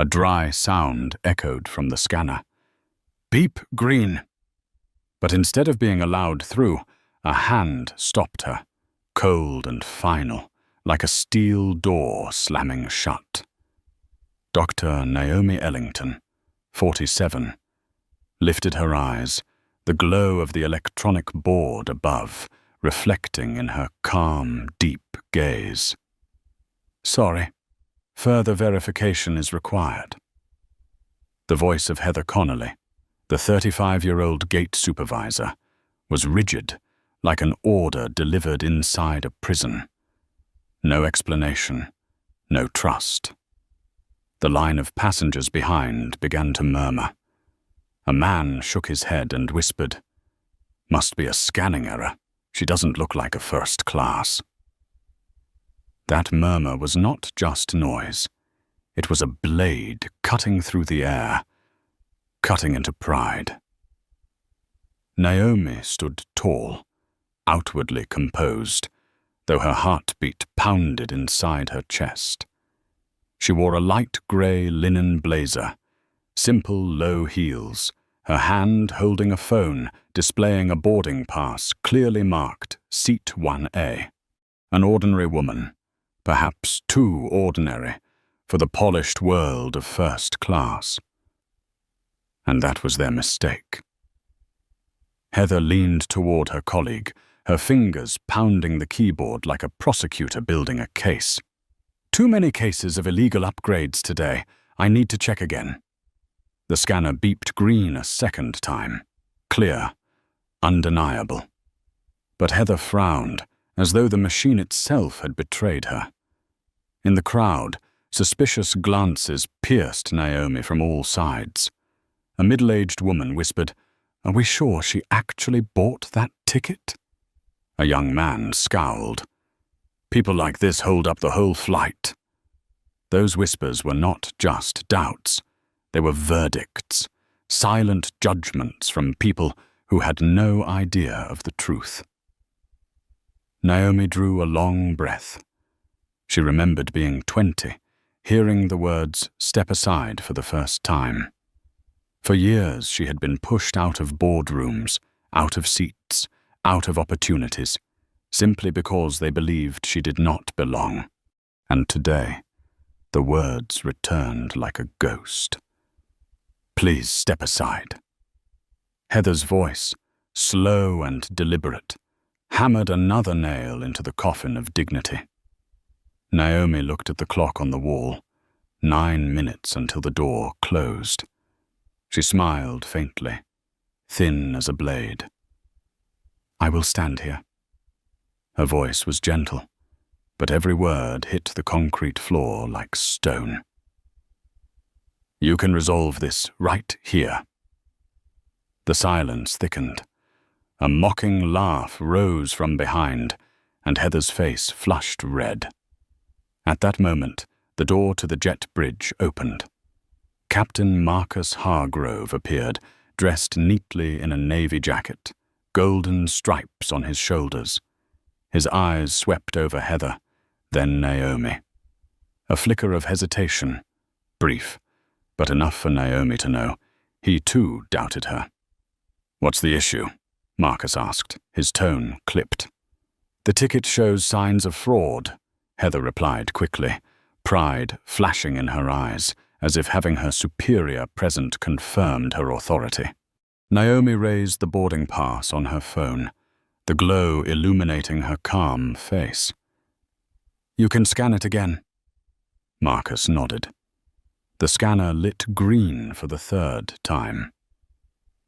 A dry sound echoed from the scanner. "Beep green." But instead of being allowed through, a hand stopped her, cold and final, like a steel door slamming shut. Dr. Naomi Ellington, 47, lifted her eyes, the glow of the electronic board above reflecting in her calm, deep gaze. "Sorry, further verification is required." The voice of Heather Connolly, the 35-year-old gate supervisor, was rigid, like an order delivered inside a prison. No explanation, no trust. The line of passengers behind began to murmur. A man shook his head and whispered, "Must be a scanning error. She doesn't look like a first class." That murmur was not just noise. It was a blade cutting through the air, cutting into pride. Naomi stood tall, outwardly composed, though her heartbeat pounded inside her chest. She wore a light grey linen blazer, simple low heels, her hand holding a phone, displaying a boarding pass clearly marked Seat 1A. An ordinary woman, perhaps too ordinary for the polished world of first class. And that was their mistake. Heather leaned toward her colleague, her fingers pounding the keyboard like a prosecutor building a case. "Too many cases of illegal upgrades today. I need to check again." The scanner beeped green a second time. Clear, undeniable. But Heather frowned, as though the machine itself had betrayed her. In the crowd, suspicious glances pierced Naomi from all sides. A middle-aged woman whispered, "Are we sure she actually bought that ticket?" A young man scowled. "People like this hold up the whole flight." Those whispers were not just doubts. They were verdicts, silent judgments from people who had no idea of the truth. Naomi drew a long breath. She remembered being 20, hearing the words "step aside" for the first time. For years she had been pushed out of boardrooms, out of seats, out of opportunities, simply because they believed she did not belong. And today, the words returned like a ghost. "Please step aside." Heather's voice, slow and deliberate, hammered another nail into the coffin of dignity. Naomi looked at the clock on the wall, 9 minutes until the door closed. She smiled faintly, thin as a blade. "I will stand here." Her voice was gentle, but every word hit the concrete floor like stone. "You can resolve this right here." The silence thickened. A mocking laugh rose from behind, and Heather's face flushed red. At that moment, the door to the jet bridge opened. Captain Marcus Hargrove appeared, dressed neatly in a navy jacket, golden stripes on his shoulders. His eyes swept over Heather, then Naomi. A flicker of hesitation, brief, but enough for Naomi to know he too doubted her. "What's the issue?" Marcus asked, his tone clipped. "The ticket shows signs of fraud," Heather replied quickly, pride flashing in her eyes, as if having her superior present confirmed her authority. Naomi raised the boarding pass on her phone, the glow illuminating her calm face. "You can scan it again." Marcus nodded. The scanner lit green for the third time.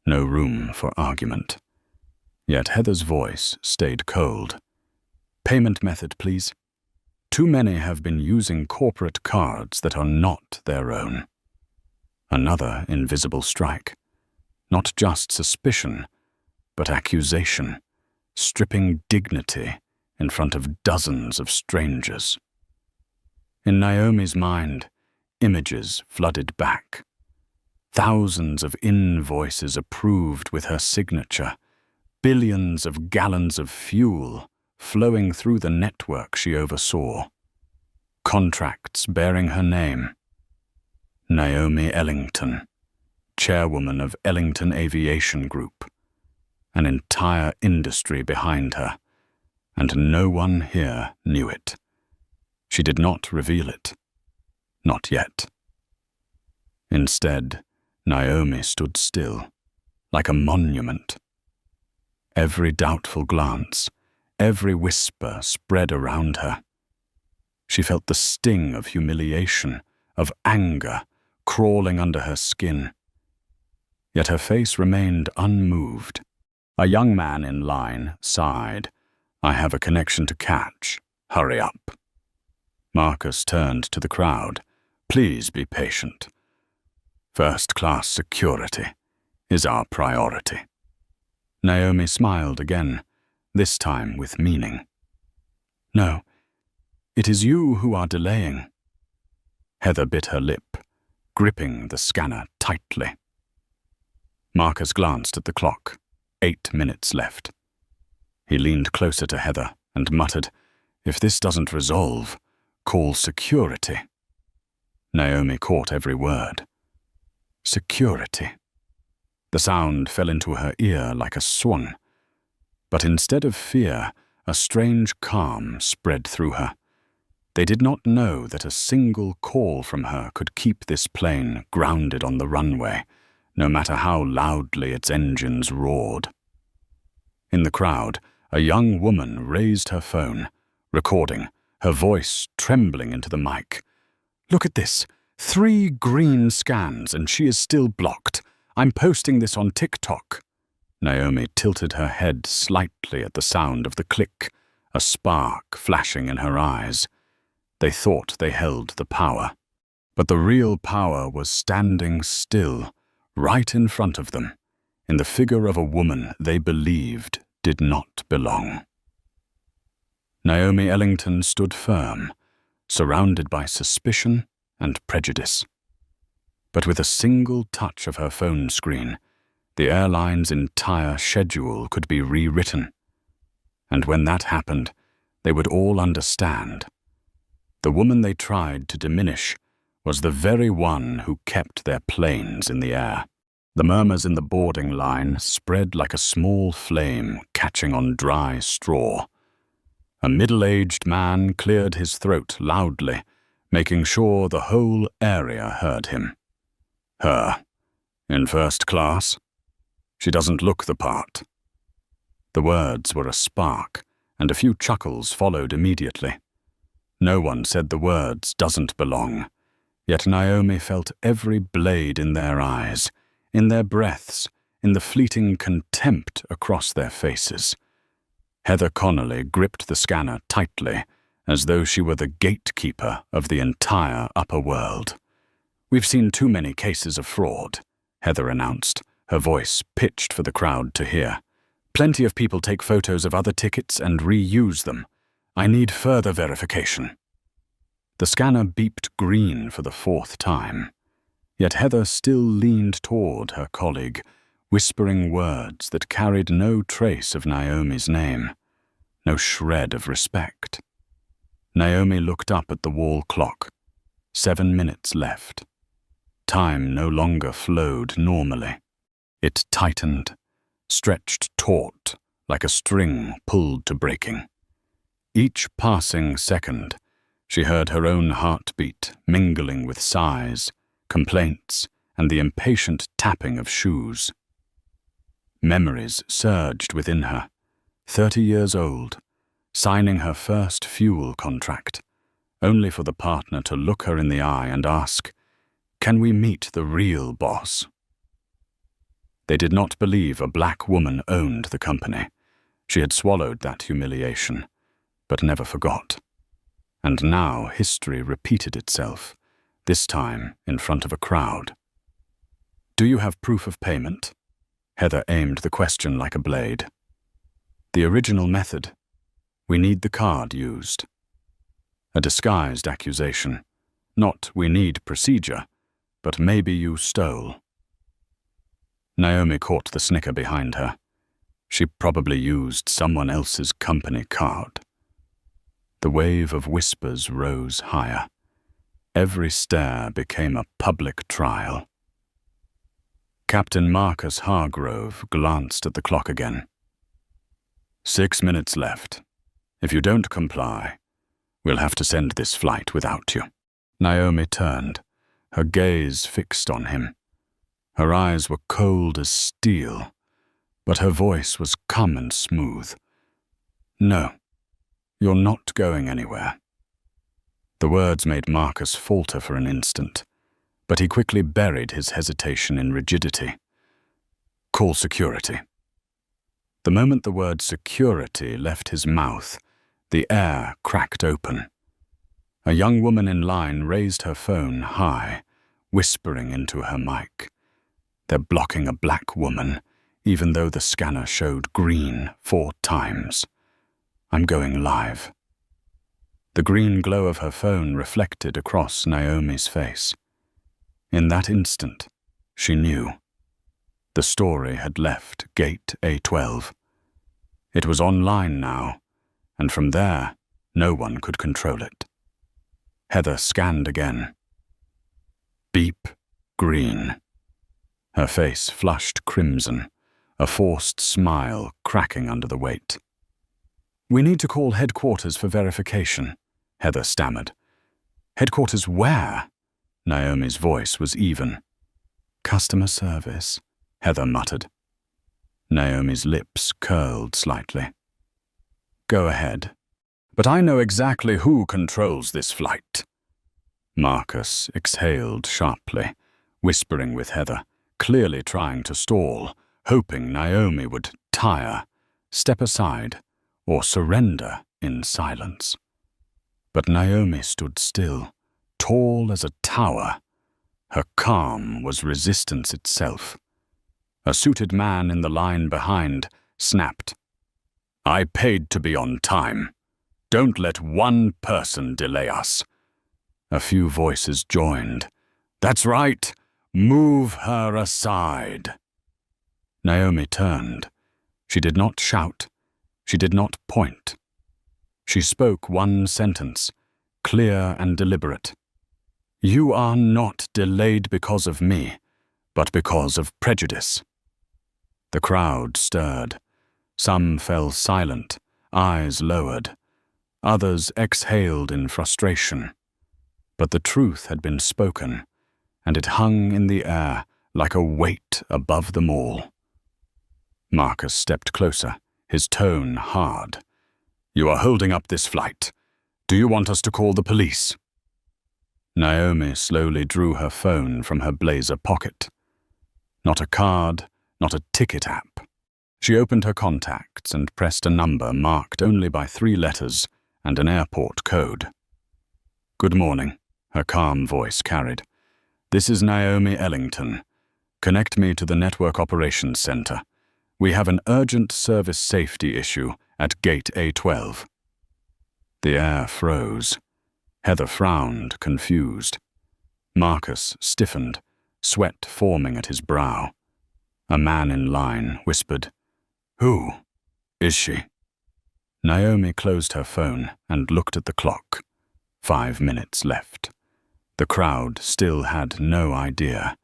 No room for argument. Yet Heather's voice stayed cold. "Payment method, please. Too many have been using corporate cards that are not their own." Another invisible strike. Not just suspicion, but accusation, stripping dignity in front of dozens of strangers. In Naomi's mind, images flooded back. Thousands of invoices approved with her signature, billions of gallons of fuel flowing through the network she oversaw. Contracts bearing her name. Naomi Ellington, chairwoman of Ellington Aviation Group, an entire industry behind her, and no one here knew it. She did not reveal it. Not yet. Instead, Naomi stood still, like a monument. Every doubtful glance, every whisper spread around her. She felt the sting of humiliation, of anger, crawling under her skin. Yet her face remained unmoved. A young man in line sighed. "I have a connection to catch. Hurry up." Marcus turned to the crowd. "Please be patient. First-class security is our priority." Naomi smiled again, this time with meaning. "No, it is you who are delaying." Heather bit her lip, gripping the scanner tightly. Marcus glanced at the clock. 8 minutes left. He leaned closer to Heather and muttered, "If this doesn't resolve, call security." Naomi caught every word. Security. The sound fell into her ear like a swan. But instead of fear, a strange calm spread through her. They did not know that a single call from her could keep this plane grounded on the runway, no matter how loudly its engines roared. In the crowd, a young woman raised her phone, recording, her voice trembling into the mic. "Look at this. 3 green scans and she is still blocked. I'm posting this on TikTok." Naomi tilted her head slightly at the sound of the click, a spark flashing in her eyes. They thought they held the power. But the real power was standing still, right in front of them, in the figure of a woman they believed did not belong. Naomi Ellington stood firm, surrounded by suspicion and prejudice. But with a single touch of her phone screen, the airline's entire schedule could be rewritten. And when that happened, they would all understand. The woman they tried to diminish was the very one who kept their planes in the air. The murmurs in the boarding line spread like a small flame catching on dry straw. A middle-aged man cleared his throat loudly, making sure the whole area heard him. "Her. In first class? She doesn't look the part." The words were a spark, and a few chuckles followed immediately. No one said the words "doesn't belong," yet Naomi felt every blade in their eyes, in their breaths, in the fleeting contempt across their faces. Heather Connolly gripped the scanner tightly, as though she were the gatekeeper of the entire upper world. "We've seen too many cases of fraud," Heather announced, her voice pitched for the crowd to hear. "Plenty of people take photos of other tickets and reuse them. I need further verification." The scanner beeped green for the 4th time. Yet Heather still leaned toward her colleague, whispering words that carried no trace of Naomi's name, no shred of respect. Naomi looked up at the wall clock. 7 minutes left. Time no longer flowed normally. It tightened, stretched taut like a string pulled to breaking. Each passing second, she heard her own heartbeat mingling with sighs, complaints, and the impatient tapping of shoes. Memories surged within her. 30 years old, signing her first fuel contract, only for the partner to look her in the eye and ask, "Can we meet the real boss?" They did not believe a black woman owned the company. She had swallowed that humiliation, but never forgot. And now history repeated itself, this time in front of a crowd. "Do you have proof of payment?" Heather aimed the question like a blade. "The original method. We need the card used." A disguised accusation. Not "we need procedure," but "maybe you stole." Naomi caught the snicker behind her. She probably used someone else's company card. The wave of whispers rose higher. Every stare became a public trial. Captain Marcus Hargrove glanced at the clock again. 6 minutes left. If you don't comply, we'll have to send this flight without you. Naomi turned, her gaze fixed on him. Her eyes were cold as steel, but her voice was calm and smooth. No, you're not going anywhere. The words made Marcus falter for an instant, but he quickly buried his hesitation in rigidity. Call security. The moment the word security left his mouth, the air cracked open. A young woman in line raised her phone high, whispering into her mic. They're blocking a black woman, even though the scanner showed green 4 times. I'm going live. The green glow of her phone reflected across Naomi's face. In that instant, she knew. The story had left Gate A12. It was online now, and from there, no one could control it. Heather scanned again. Beep, green. Her face flushed crimson, a forced smile cracking under the weight. We need to call headquarters for verification, Heather stammered. Headquarters where? Naomi's voice was even. Customer service, Heather muttered. Naomi's lips curled slightly. Go ahead. But I know exactly who controls this flight. Marcus exhaled sharply, whispering with Heather, clearly trying to stall, hoping Naomi would tire, step aside, or surrender in silence. But Naomi stood still, tall as a tower. Her calm was resistance itself. A suited man in the line behind snapped. I paid to be on time. Don't let one person delay us. A few voices joined. That's right. Move her aside. Naomi turned. She did not shout. She did not point. She spoke one sentence, clear and deliberate. You are not delayed because of me, but because of prejudice. The crowd stirred. Some fell silent, eyes lowered. Others exhaled in frustration. But the truth had been spoken, and it hung in the air like a weight above them all. Marcus stepped closer, his tone hard. You are holding up this flight. Do you want us to call the police? Naomi slowly drew her phone from her blazer pocket. Not a card, not a ticket app. She opened her contacts and pressed a number marked only by 3 letters and an airport code. Good morning, her calm voice carried. This is Naomi Ellington. Connect me to the Network Operations Center. We have an urgent service safety issue at Gate A12. The air froze. Heather frowned, confused. Marcus stiffened, sweat forming at his brow. A man in line whispered, Who is she? Naomi closed her phone and looked at the clock. 5 minutes left. The crowd still had no idea.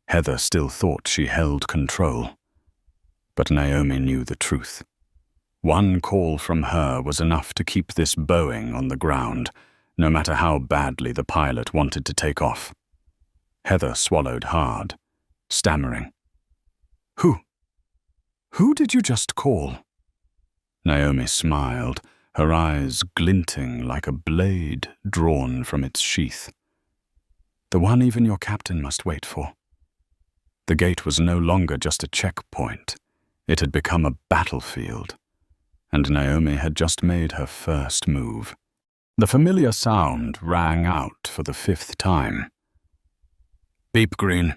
Heather still thought she held control. But Naomi knew the truth. One call from her was enough to keep this Boeing on the ground, no matter how badly the pilot wanted to take off. Heather swallowed hard, stammering. Who did you just call? Naomi smiled, her eyes glinting like a blade drawn from its sheath. The one even your captain must wait for. The gate was no longer just a checkpoint. It had become a battlefield, and Naomi had just made her first move. The familiar sound rang out for the 5th time. Beep green.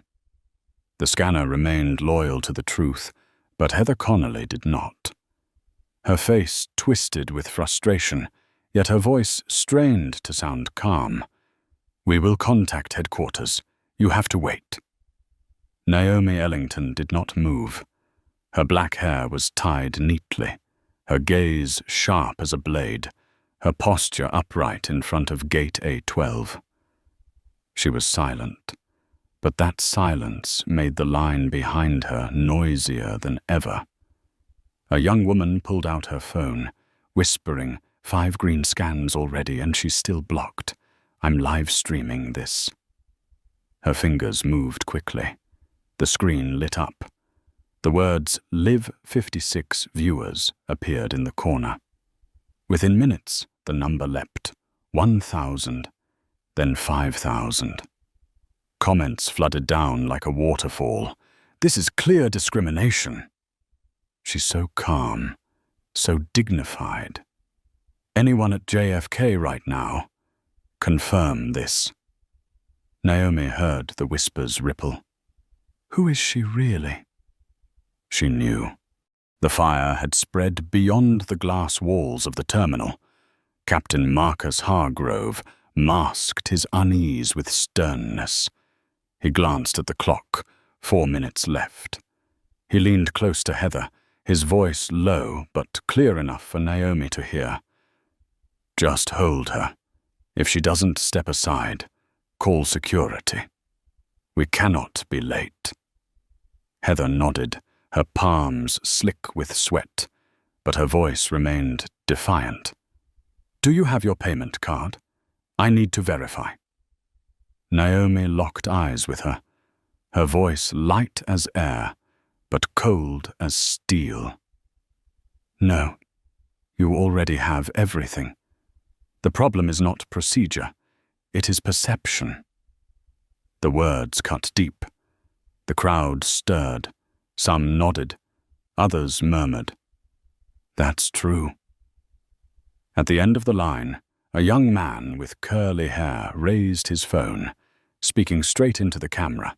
The scanner remained loyal to the truth, but Heather Connolly did not. Her face twisted with frustration, yet her voice strained to sound calm. We will contact headquarters. You have to wait. Naomi Ellington did not move. Her black hair was tied neatly, her gaze sharp as a blade, her posture upright in front of Gate A12. She was silent, but that silence made the line behind her noisier than ever. A young woman pulled out her phone, whispering, 5 green scans already and she's still blocked. I'm live streaming this. Her fingers moved quickly. The screen lit up. The words Live 56 viewers appeared in the corner. Within minutes, the number leapt. 1,000, then 5,000. Comments flooded down like a waterfall. This is clear discrimination. She's so calm, so dignified. Anyone at JFK right now? Confirm this. Naomi heard the whispers ripple. Who is she really? She knew. The fire had spread beyond the glass walls of the terminal. Captain Marcus Hargrove masked his unease with sternness. He glanced at the clock. 4 minutes left. He leaned close to Heather, his voice low but clear enough for Naomi to hear. Just hold her. If she doesn't step aside, call security. We cannot be late. Heather nodded, her palms slick with sweat, but her voice remained defiant. Do you have your payment card? I need to verify. Naomi locked eyes with her, her voice light as air, but cold as steel. No, you already have everything. The problem is not procedure, it is perception. The words cut deep. The crowd stirred. Some nodded. Others murmured. That's true. At the end of the line, a young man with curly hair raised his phone, speaking straight into the camera.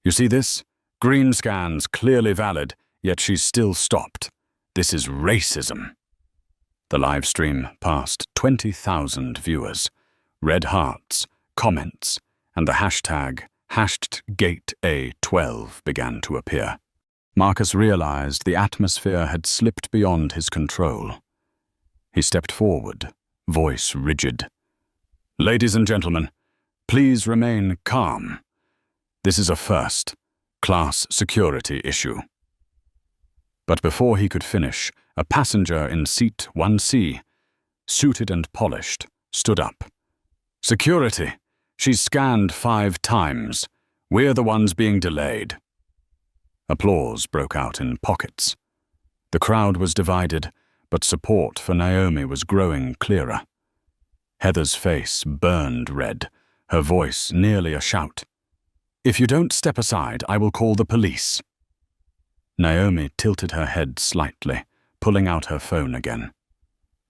You see this? Green scans clearly valid, yet she's still stopped. This is racism. The live stream passed 20,000 viewers, red hearts, comments, and the hashtag #GateA12 began to appear. Marcus realized the atmosphere had slipped beyond his control. He stepped forward, voice rigid. Ladies and gentlemen, please remain calm. This is a first-class security issue. But before he could finish, a passenger in seat 1C, suited and polished, stood up. Security! She's scanned 5 times. We're the ones being delayed. Applause broke out in pockets. The crowd was divided, but support for Naomi was growing clearer. Heather's face burned red, her voice nearly a shout. If you don't step aside, I will call the police. Naomi tilted her head slightly, pulling out her phone again.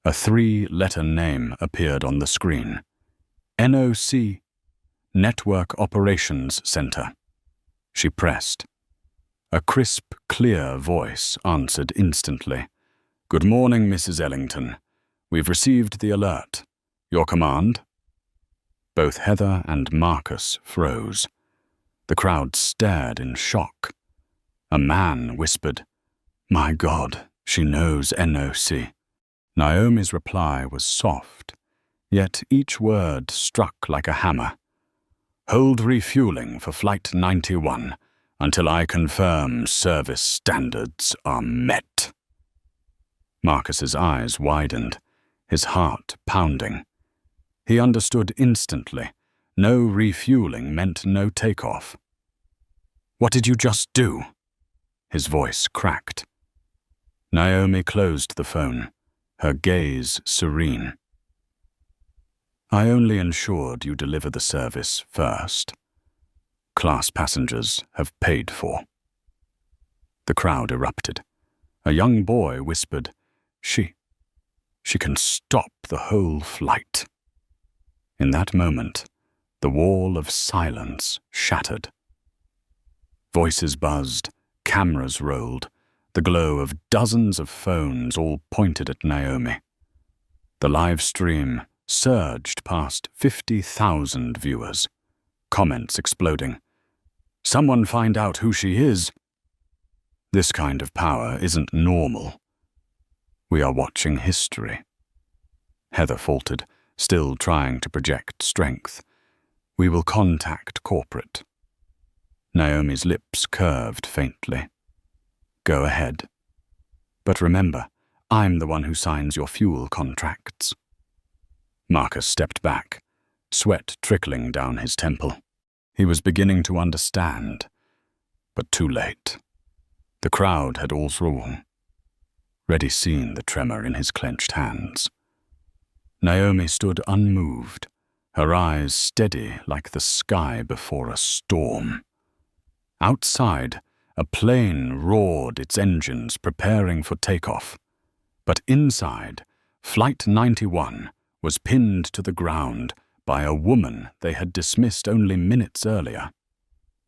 A 3-letter name appeared on the screen. NOC, Network Operations Center. She pressed. A crisp, clear voice answered instantly. Good morning, Mrs. Ellington. We've received the alert. Your command? Both Heather and Marcus froze. The crowd stared in shock. A man whispered, My God, she knows NOC. Naomi's reply was soft, yet each word struck like a hammer. Hold refueling for Flight 91 until I confirm service standards are met. Marcus's eyes widened, his heart pounding. He understood instantly. No refueling meant no takeoff. What did you just do? His voice cracked. Naomi closed the phone, her gaze serene. I only ensured you deliver the service first. Class passengers have paid for. The crowd erupted. A young boy whispered, She can stop the whole flight. In that moment, the wall of silence shattered. Voices buzzed, cameras rolled, the glow of dozens of phones all pointed at Naomi. The live stream surged past 50,000 viewers, comments exploding. Someone find out who she is. This kind of power isn't normal. We are watching history. Heather faltered, still trying to project strength. We will contact corporate. Naomi's lips curved faintly. Go ahead. But remember, I'm the one who signs your fuel contracts. Marcus stepped back, sweat trickling down his temple. He was beginning to understand, but too late. The crowd had already seen the tremor in his clenched hands. Naomi stood unmoved, her eyes steady like the sky before a storm. Outside, a plane roared its engines preparing for takeoff. But inside, Flight 91 was pinned to the ground by a woman they had dismissed only minutes earlier.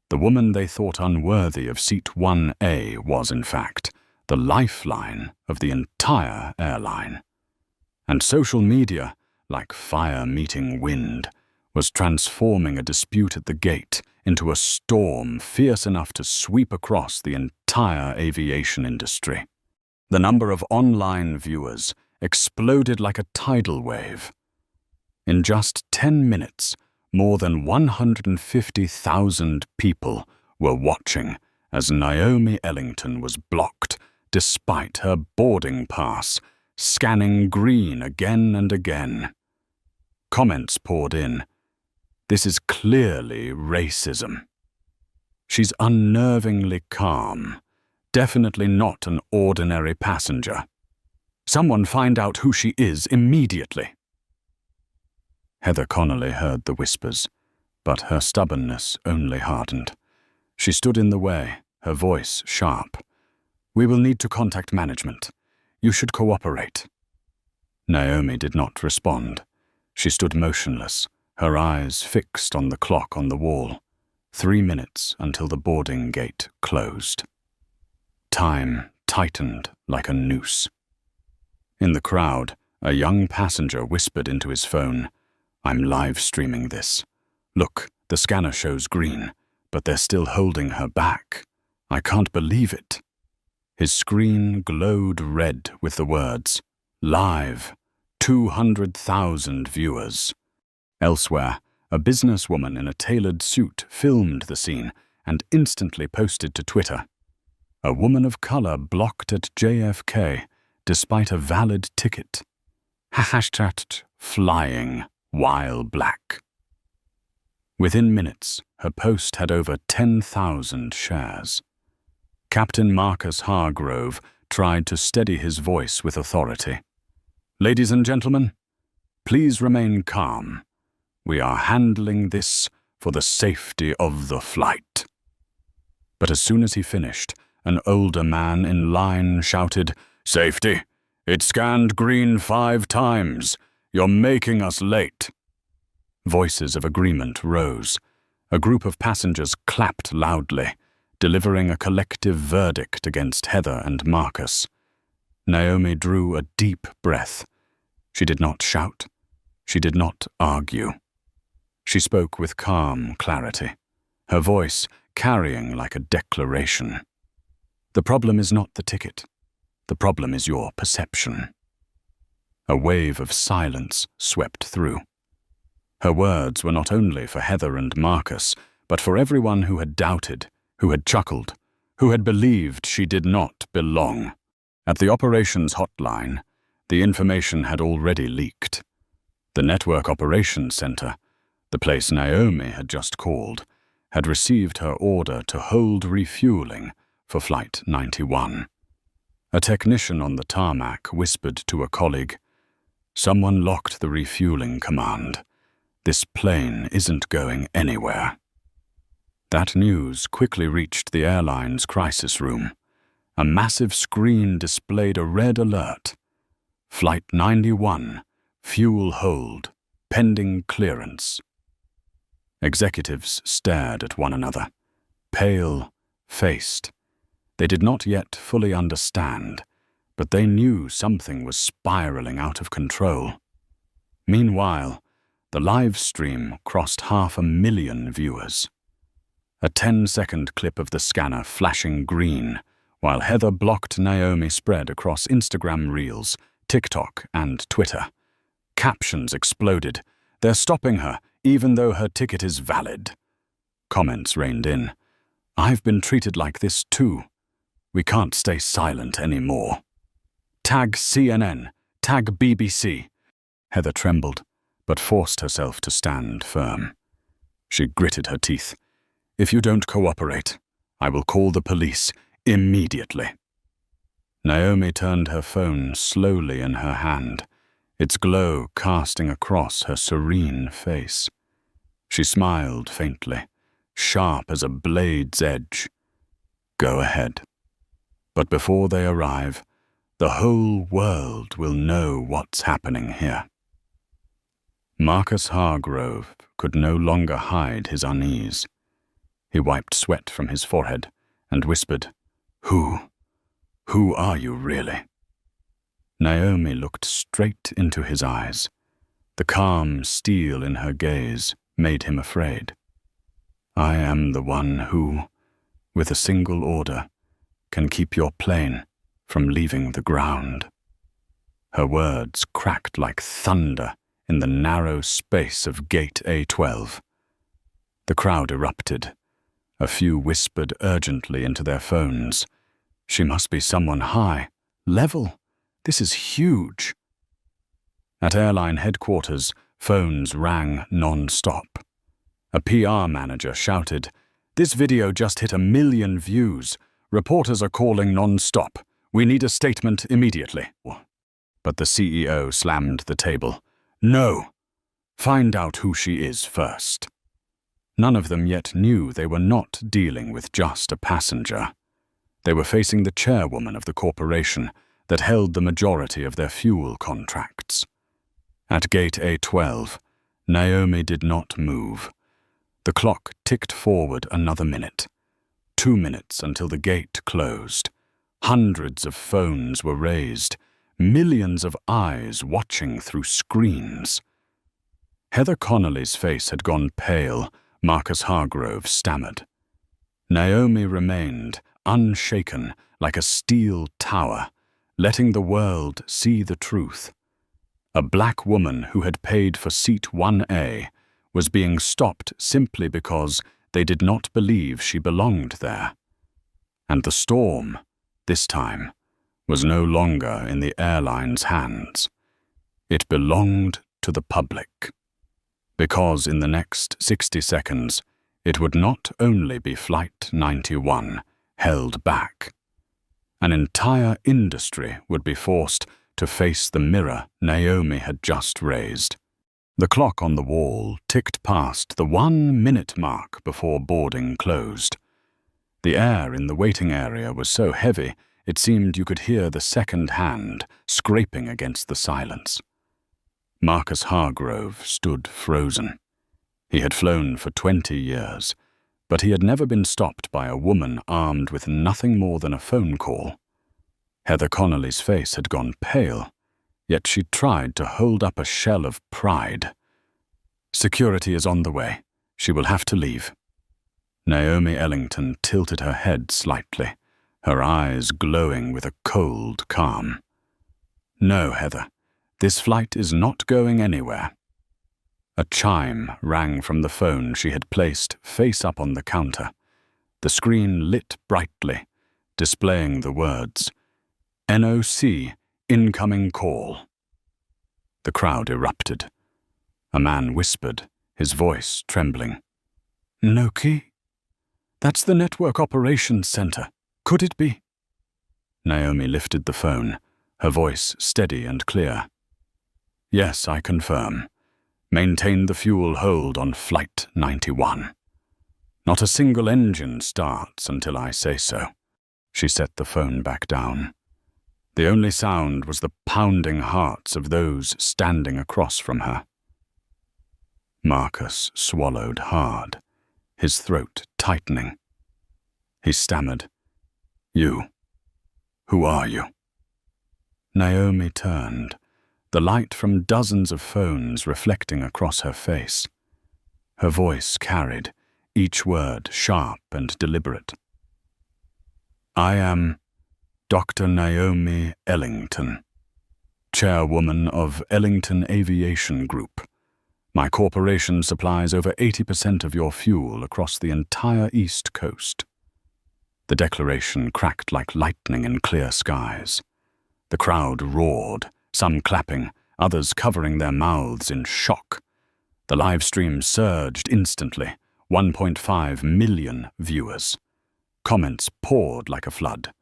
The woman they thought unworthy of Seat 1A was, in fact, the lifeline of the entire airline. And social media, like fire meeting wind, was transforming a dispute at the gate into a storm fierce enough to sweep across the entire aviation industry. The number of online viewers exploded like a tidal wave. In just 10 minutes, more than 150,000 people were watching as Naomi Ellington was blocked despite her boarding pass, scanning green again and again. Comments poured in. This is clearly racism. She's unnervingly calm, definitely not an ordinary passenger. Someone find out who she is immediately. Heather Connolly heard the whispers, but her stubbornness only hardened. She stood in the way, her voice sharp. We will need to contact management. You should cooperate. Naomi did not respond. She stood motionless, her eyes fixed on the clock on the wall. 3 minutes until the boarding gate closed. Time tightened like a noose. In the crowd, a young passenger whispered into his phone, I'm live streaming this. Look, the scanner shows green, but they're still holding her back. I can't believe it. His screen glowed red with the words, Live, 200,000 viewers. Elsewhere, a businesswoman in a tailored suit filmed the scene and instantly posted to Twitter. A woman of color blocked at JFK despite a valid ticket. Hashtag flying while black. Within minutes, her post had over 10,000 shares. Captain Marcus Hargrove tried to steady his voice with authority. Ladies and gentlemen, please remain calm. We are handling this for the safety of the flight. But as soon as he finished, an older man in line shouted, Safety! It scanned green 5 times. You're making us late. Voices of agreement rose. A group of passengers clapped loudly, delivering a collective verdict against Heather and Marcus. Naomi drew a deep breath. She did not shout. She did not argue. She spoke with calm clarity, her voice carrying like a declaration. The problem is not the ticket. The problem is your perception. A wave of silence swept through. Her words were not only for Heather and Marcus, but for everyone who had doubted, who had chuckled, who had believed she did not belong. At the operations hotline, the information had already leaked. The Network Operations Center, the place Naomi had just called, had received her order to hold refueling for Flight 91. A technician on the tarmac whispered to a colleague, Someone locked the refueling command. This plane isn't going anywhere. That news quickly reached the airline's crisis room. A massive screen displayed a red alert. Flight 91, fuel hold, pending clearance. Executives stared at one another, pale-faced. They did not yet fully understand, but they knew something was spiraling out of control. Meanwhile, the live stream crossed 500,000 viewers. A 10-second clip of the scanner flashing green, while Heather blocked Naomi spread across Instagram Reels, TikTok, and Twitter. Captions exploded. They're stopping her. even though her ticket is valid. Comments rained in. I've been treated like this too. We can't stay silent anymore. Tag CNN. Tag BBC. Heather trembled, but forced herself to stand firm. She gritted her teeth. If you don't cooperate, I will call the police immediately. Naomi turned her phone slowly in her hand, its glow casting across her serene face. She smiled faintly, sharp as a blade's edge. Go ahead. But before they arrive, the whole world will know what's happening here. Marcus Hargrove could no longer hide his unease. He wiped sweat from his forehead and whispered, Who are you really? Naomi looked straight into his eyes. The calm steel in her gaze made him afraid. I am the one who, with a single order, can keep your plane from leaving the ground. Her words cracked like thunder in the narrow space of Gate A12. The crowd erupted. A few whispered urgently into their phones. She must be someone high, level. This is huge. At airline headquarters, phones rang non-stop. A PR manager shouted, This video just hit 1 million views. Reporters are calling non-stop. We need a statement immediately. But the CEO slammed the table. No. Find out who she is first. None of them yet knew they were not dealing with just a passenger. They were facing the chairwoman of the corporation that held the majority of their fuel contracts. At Gate A12, Naomi did not move. The clock ticked forward another minute. 2 minutes until the gate closed. Hundreds of phones were raised, millions of eyes watching through screens. Heather Connolly's face had gone pale. Marcus Hargrove stammered. Naomi remained, unshaken, like a steel tower, letting the world see the truth. A black woman who had paid for seat 1A was being stopped simply because they did not believe she belonged there. And the storm, this time, was no longer in the airline's hands. It belonged to the public. Because in the next 60 seconds, it would not only be Flight 91 held back. An entire industry would be forced to face the mirror Naomi had just raised. The clock on the wall ticked past the 1-minute mark before boarding closed. The air in the waiting area was so heavy it seemed you could hear the second hand scraping against the silence. Marcus Hargrove stood frozen. He had flown for 20 years, but he had never been stopped by a woman armed with nothing more than a phone call. Heather Connolly's face had gone pale, yet she tried to hold up a shell of pride. Security is on the way. She will have to leave. Naomi Ellington tilted her head slightly, her eyes glowing with a cold calm. No, Heather. This flight is not going anywhere. A chime rang from the phone she had placed face up on the counter. The screen lit brightly, displaying the words, NOC, incoming call. The crowd erupted. A man whispered, his voice trembling. Noki? That's the Network Operations Center. Could it be? Naomi lifted the phone, her voice steady and clear. Yes, I confirm. Maintain the fuel hold on Flight 91. Not a single engine starts until I say so. She set the phone back down. The only sound was the pounding hearts of those standing across from her. Marcus swallowed hard, his throat tightening. He stammered, You. Who are you? Naomi turned, the light from dozens of phones reflecting across her face. Her voice carried, each word sharp and deliberate. I am Dr. Naomi Ellington, chairwoman of Ellington Aviation Group, My corporation supplies over 80% of your fuel across the entire East Coast." The declaration cracked like lightning in clear skies. The crowd roared, some clapping, others covering their mouths in shock. The live stream surged instantly, 1.5 million viewers. Comments poured like a flood.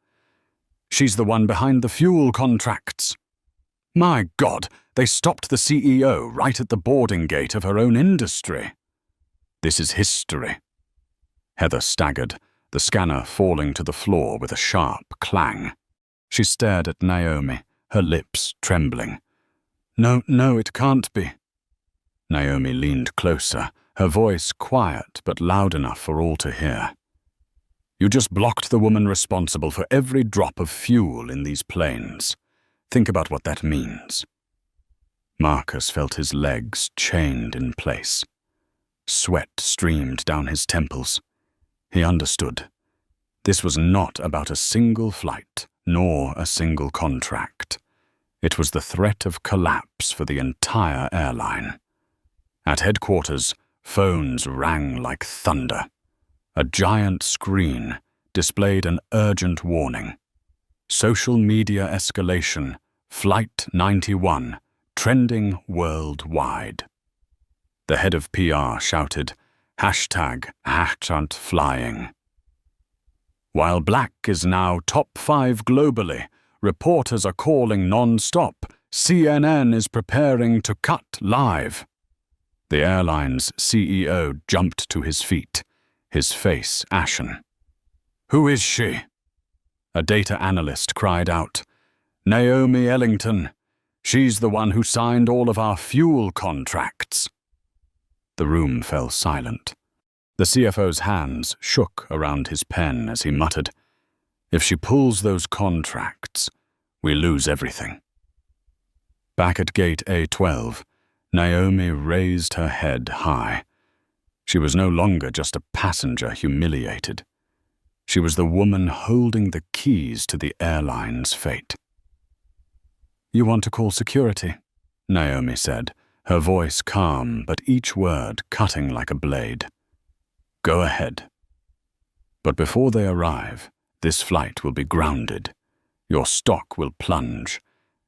"She's the one behind the fuel contracts." "My God, they stopped the CEO right at the boarding gate of her own industry." "This is history." Heather staggered, the scanner falling to the floor with a sharp clang. She stared at Naomi, her lips trembling. No, it can't be." Naomi leaned closer, her voice quiet but loud enough for all to hear. "You just blocked the woman responsible for every drop of fuel in these planes. Think about what that means." Marcus felt his legs chained in place. Sweat streamed down his temples. He understood. This was not about a single flight, nor a single contract. It was the threat of collapse for the entire airline. At headquarters, phones rang like thunder. A giant screen displayed an urgent warning. "Social media escalation, Flight 91, trending worldwide." The head of PR shouted, #flying. While black is now top 5 globally, reporters are calling non-stop. CNN is preparing to cut live. The airline's CEO jumped to his feet, his face ashen. "Who is she?" A data analyst cried out. "Naomi Ellington. She's the one who signed all of our fuel contracts." The room fell silent. The CFO's hands shook around his pen as he muttered, "If she pulls those contracts, we lose everything." Back at gate A12, Naomi raised her head high. She was no longer just a passenger humiliated. She was the woman holding the keys to the airline's fate. "You want to call security?" Naomi said, her voice calm but each word cutting like a blade. "Go ahead. But before they arrive, this flight will be grounded. Your stock will plunge,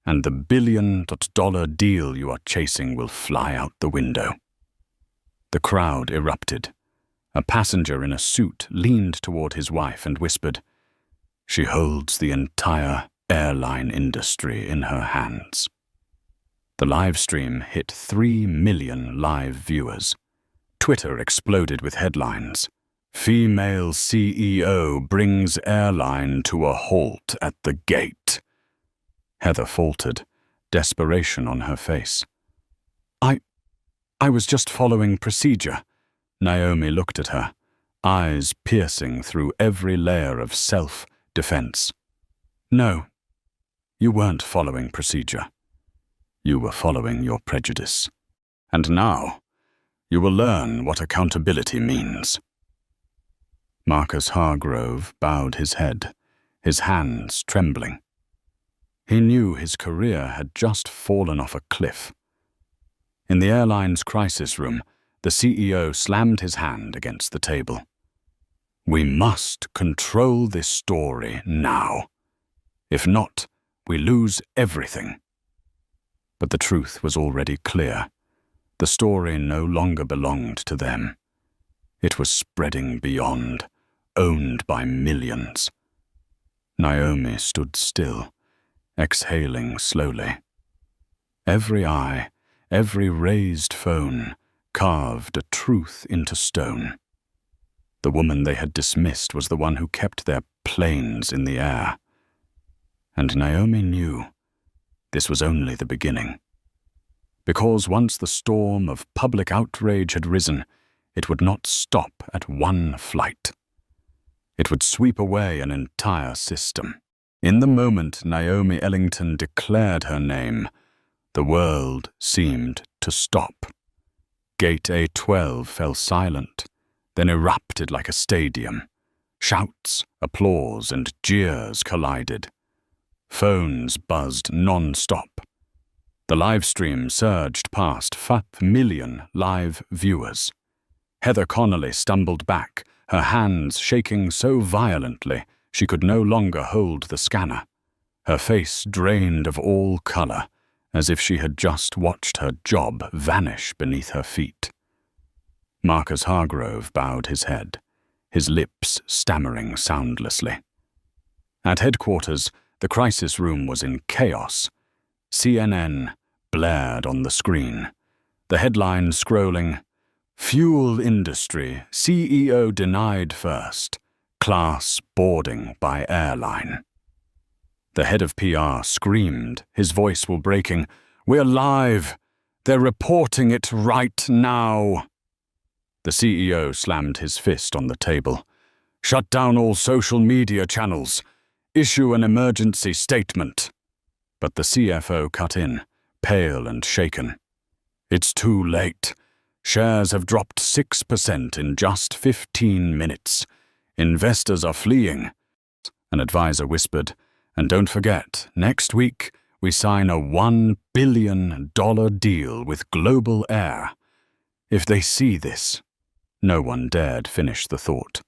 and the billion-dollar deal you are chasing will fly out the window." The crowd erupted. A passenger in a suit leaned toward his wife and whispered, "She holds the entire airline industry in her hands." The live stream hit 3 million live viewers. Twitter exploded with headlines. "Female CEO brings airline to a halt at the gate." Heather faltered, desperation on her face. I was just following procedure." Naomi looked at her, eyes piercing through every layer of self-defense. "No, you weren't following procedure. You were following your prejudice. And now, you will learn what accountability means." Marcus Hargrove bowed his head, his hands trembling. He knew his career had just fallen off a cliff. In the airline's crisis room, the CEO slammed his hand against the table. "We must control this story now. If not, we lose everything." But the truth was already clear. The story no longer belonged to them. It was spreading beyond, owned by millions. Naomi stood still, exhaling slowly. Every eye, every raised phone, carved a truth into stone. The woman they had dismissed was the one who kept their planes in the air. And Naomi knew this was only the beginning. Because once the storm of public outrage had risen, it would not stop at one flight. It would sweep away an entire system. In the moment Naomi Ellington declared her name, the world seemed to stop. Gate A12 fell silent, then erupted like a stadium. Shouts, applause, and jeers collided. Phones buzzed non-stop. The live stream surged past 5 million live viewers. Heather Connolly stumbled back, her hands shaking so violently she could no longer hold the scanner. Her face drained of all color, as if she had just watched her job vanish beneath her feet. Marcus Hargrove bowed his head, his lips stammering soundlessly. At headquarters, the crisis room was in chaos. CNN blared on the screen, the headline scrolling, "Fuel Industry, CEO Denied First, Class Boarding by Airline." The head of PR screamed, his voice while breaking, "We're live! They're reporting it right now!" The CEO slammed his fist on the table. "Shut down all social media channels. Issue an emergency statement." But the CFO cut in, pale and shaken. "It's too late. Shares have dropped 6% in just 15 minutes. Investors are fleeing." An advisor whispered, "And don't forget, next week we sign a $1 billion deal with Global Air. If they see this..." No one dared finish the thought.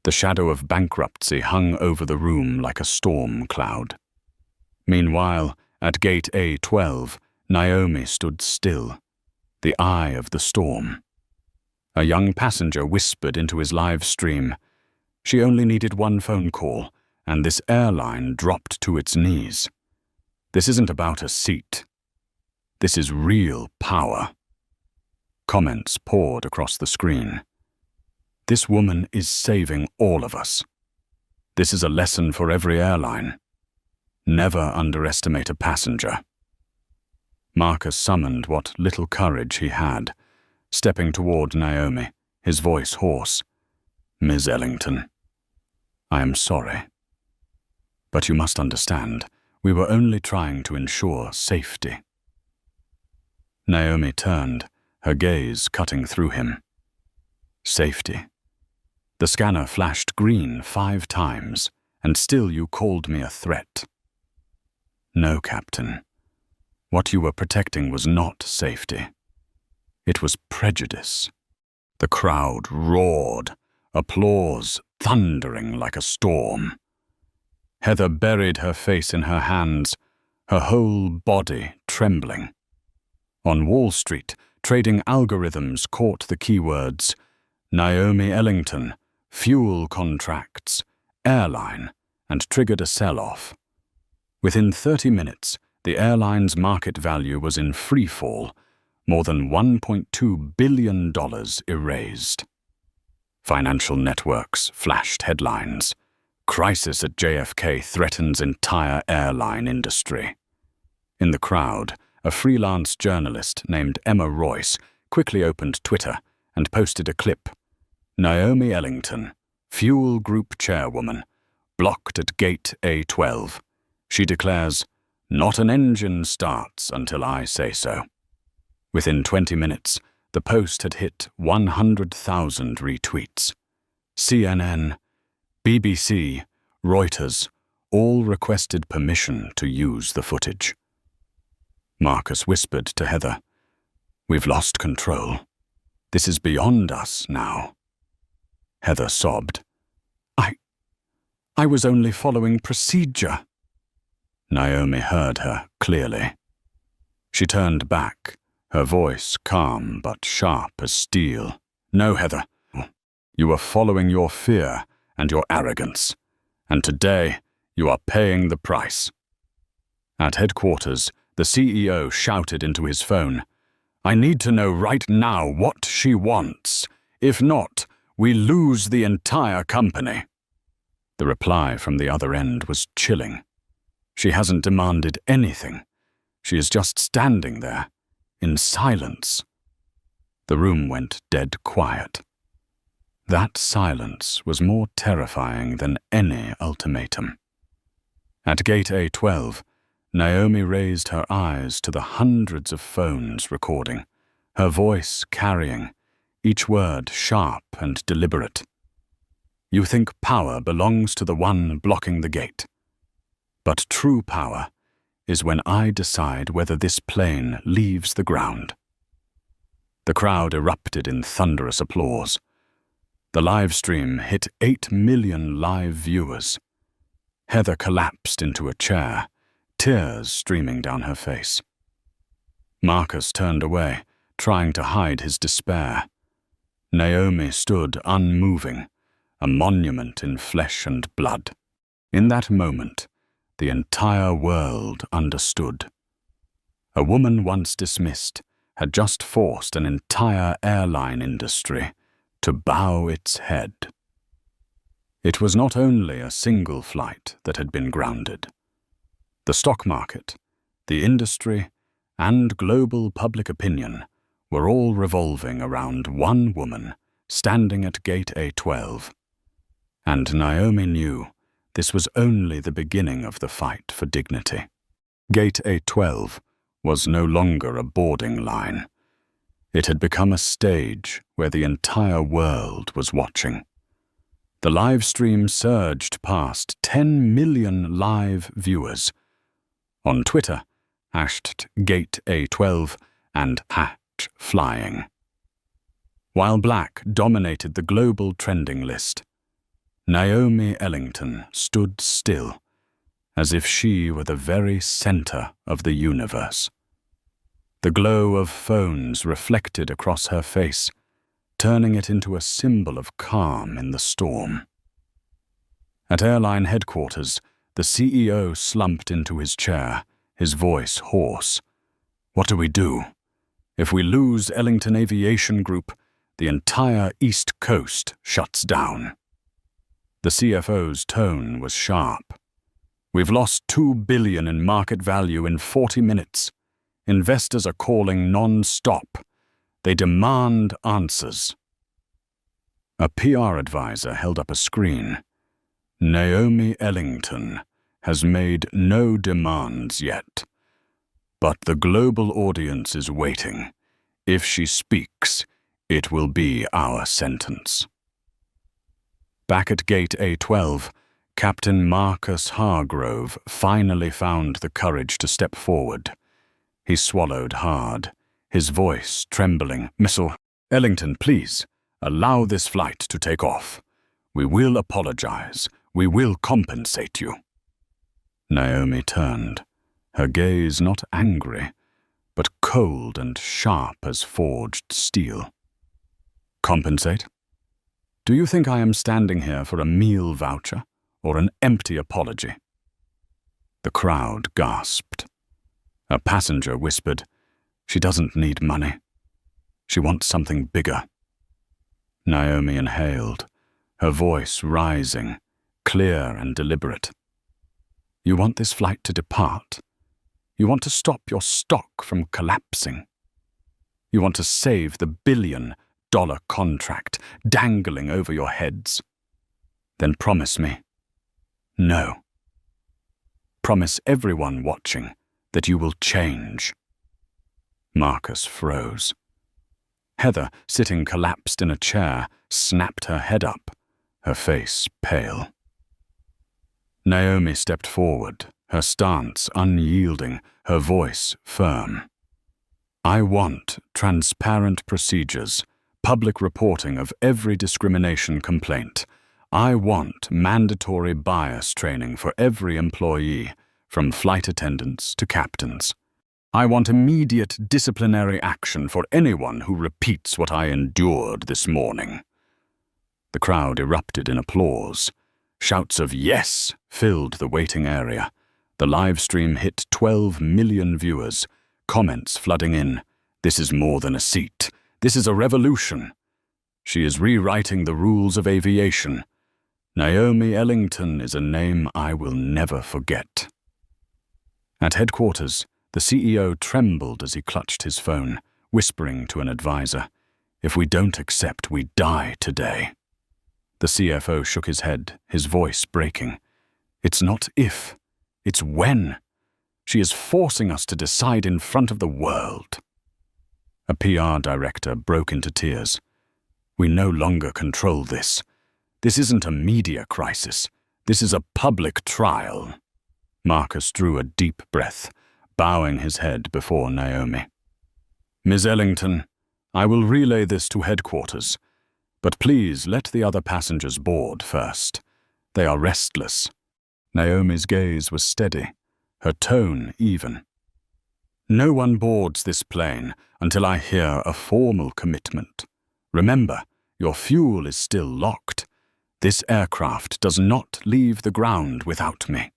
The shadow of bankruptcy hung over the room like a storm cloud. Meanwhile, at gate A12, Naomi stood still, the eye of the storm. A young passenger whispered into his live stream. She only needed one phone call, and this airline dropped to its knees. This isn't about a seat. This is real power. Comments poured across the screen. "This woman is saving all of us. This is a lesson for every airline. Never underestimate a passenger." Marcus summoned what little courage he had, stepping toward Naomi, his voice hoarse. "Ms. Ellington, I am sorry. But you must understand, we were only trying to ensure safety." Naomi turned, her gaze cutting through him. "Safety? The scanner flashed green 5 times, and still you called me a threat." "No, Captain. What you were protecting was not safety. It was prejudice." The crowd roared, applause thundering like a storm. Heather buried her face in her hands, her whole body trembling. On Wall Street, trading algorithms caught the keywords Naomi Ellington, fuel contracts, airline, and triggered a sell-off. Within 30 minutes, the airline's market value was in free fall, more than $1.2 billion erased. Financial networks flashed headlines. "Crisis at JFK threatens entire airline industry." In the crowd, a freelance journalist named Emma Royce quickly opened Twitter and posted a clip. "Naomi Ellington, Fuel Group chairwoman, blocked at gate A12. She declares, 'Not an engine starts until I say so.'" Within 20 minutes, the post had hit 100,000 retweets. CNN, BBC, Reuters all requested permission to use the footage. Marcus whispered to Heather, "We've lost control. This is beyond us now." Heather sobbed. I was only following procedure." Naomi heard her clearly. She turned back, her voice calm but sharp as steel. "No, Heather. You are following your fear and your arrogance, and today you are paying the price." At headquarters, the CEO shouted into his phone, "I need to know right now what she wants. If not, we lose the entire company." The reply from the other end was chilling. "She hasn't demanded anything. She is just standing there, in silence." The room went dead quiet. That silence was more terrifying than any ultimatum. At gate A12, Naomi raised her eyes to the hundreds of phones recording, her voice carrying, each word sharp and deliberate. "You think power belongs to the one blocking the gate. But true power is when I decide whether this plane leaves the ground." The crowd erupted in thunderous applause. The live stream hit 8 million live viewers. Heather collapsed into a chair, tears streaming down her face. Marcus turned away, trying to hide his despair. Naomi stood unmoving, a monument in flesh and blood. In that moment, the entire world understood. A woman once dismissed had just forced an entire airline industry to bow its head. It was not only a single flight that had been grounded. The stock market, the industry, and global public opinion were all revolving around one woman standing at Gate A12. And Naomi knew this was only the beginning of the fight for dignity. Gate A12 was no longer a boarding line. It had become a stage where the entire world was watching. The live stream surged past 10 million live viewers. On Twitter, hashed Gate A12 and #flying. While black dominated the global trending list, Naomi Ellington stood still, as if she were the very center of the universe. The glow of phones reflected across her face, turning it into a symbol of calm in the storm. At airline headquarters, the CEO slumped into his chair, his voice hoarse. "What do we do? If we lose Ellington Aviation Group, the entire East Coast shuts down." The CFO's tone was sharp. "We've lost $2 billion in market value in 40 minutes. Investors are calling non-stop. They demand answers." A PR advisor held up a screen. "Naomi Ellington has made no demands yet. But the global audience is waiting. If she speaks, it will be our sentence." Back at Gate A12, Captain Marcus Hargrove finally found the courage to step forward. He swallowed hard, his voice trembling. "Missile Ellington, please, allow this flight to take off. We will apologize. We will compensate you." Naomi turned, her gaze not angry, but cold and sharp as forged steel. "Compensate? Do you think I am standing here for a meal voucher or an empty apology?" The crowd gasped. A passenger whispered, "She doesn't need money. She wants something bigger." Naomi inhaled, her voice rising, clear and deliberate. "You want this flight to depart? You want to stop your stock from collapsing? You want to save the $1 billion contract dangling over your heads? Then promise me. No. Promise everyone watching that you will change." Marcus froze. Heather, sitting collapsed in a chair, snapped her head up, her face pale. Naomi stepped forward, her stance unyielding, her voice firm. "I want transparent procedures, public reporting of every discrimination complaint. I want mandatory bias training for every employee, from flight attendants to captains. I want immediate disciplinary action for anyone who repeats what I endured this morning." The crowd erupted in applause. Shouts of "yes" filled the waiting area. The live stream hit 12 million viewers, comments flooding in. "This is more than a seat. This is a revolution. She is rewriting the rules of aviation. Naomi Ellington is a name I will never forget." At headquarters, the CEO trembled as he clutched his phone, whispering to an advisor, "If we don't accept, we die today." The CFO shook his head, his voice breaking. "It's not if, it's when. She is forcing us to decide in front of the world." A PR director broke into tears. "We no longer control this. This isn't a media crisis. This is a public trial." Marcus drew a deep breath, bowing his head before Naomi. "Miss Ellington, I will relay this to headquarters, but please let the other passengers board first. They are restless." Naomi's gaze was steady, her tone even. "No one boards this plane until I hear a formal commitment. Remember, your fuel is still locked. This aircraft does not leave the ground without me."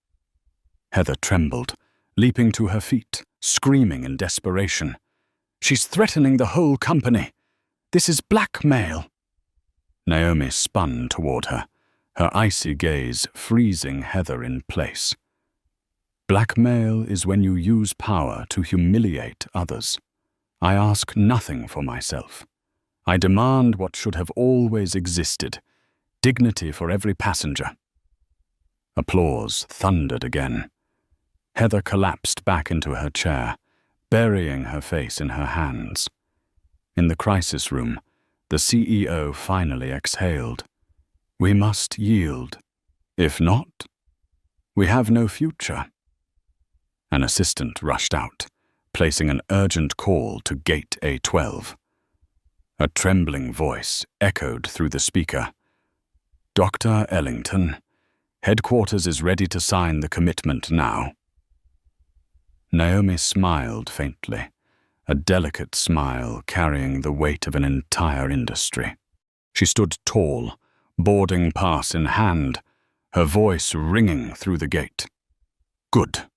Heather trembled, leaping to her feet, screaming in desperation. "She's threatening the whole company. This is blackmail." Naomi spun toward her, her icy gaze freezing Heather in place. "Blackmail is when you use power to humiliate others. I ask nothing for myself. I demand what should have always existed, dignity for every passenger." Applause thundered again. Heather collapsed back into her chair, burying her face in her hands. In the crisis room, the CEO finally exhaled. "We must yield. If not, we have no future." An assistant rushed out, placing an urgent call to Gate A12. A trembling voice echoed through the speaker. "Dr. Ellington, headquarters is ready to sign the commitment now." Naomi smiled faintly, a delicate smile carrying the weight of an entire industry. She stood tall, boarding pass in hand, her voice ringing through the gate. "Good.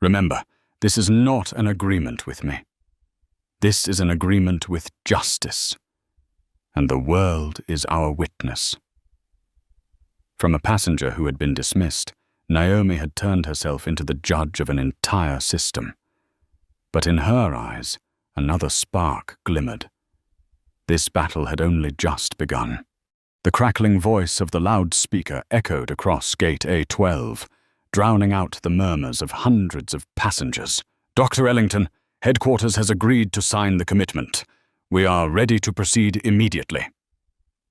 Remember, this is not an agreement with me. This is an agreement with justice, and the world is our witness." From a passenger who had been dismissed, Naomi had turned herself into the judge of an entire system. But in her eyes, another spark glimmered. This battle had only just begun. The crackling voice of the loudspeaker echoed across Gate A12, drowning out the murmurs of hundreds of passengers. "Dr. Ellington, headquarters has agreed to sign the commitment. We are ready to proceed immediately."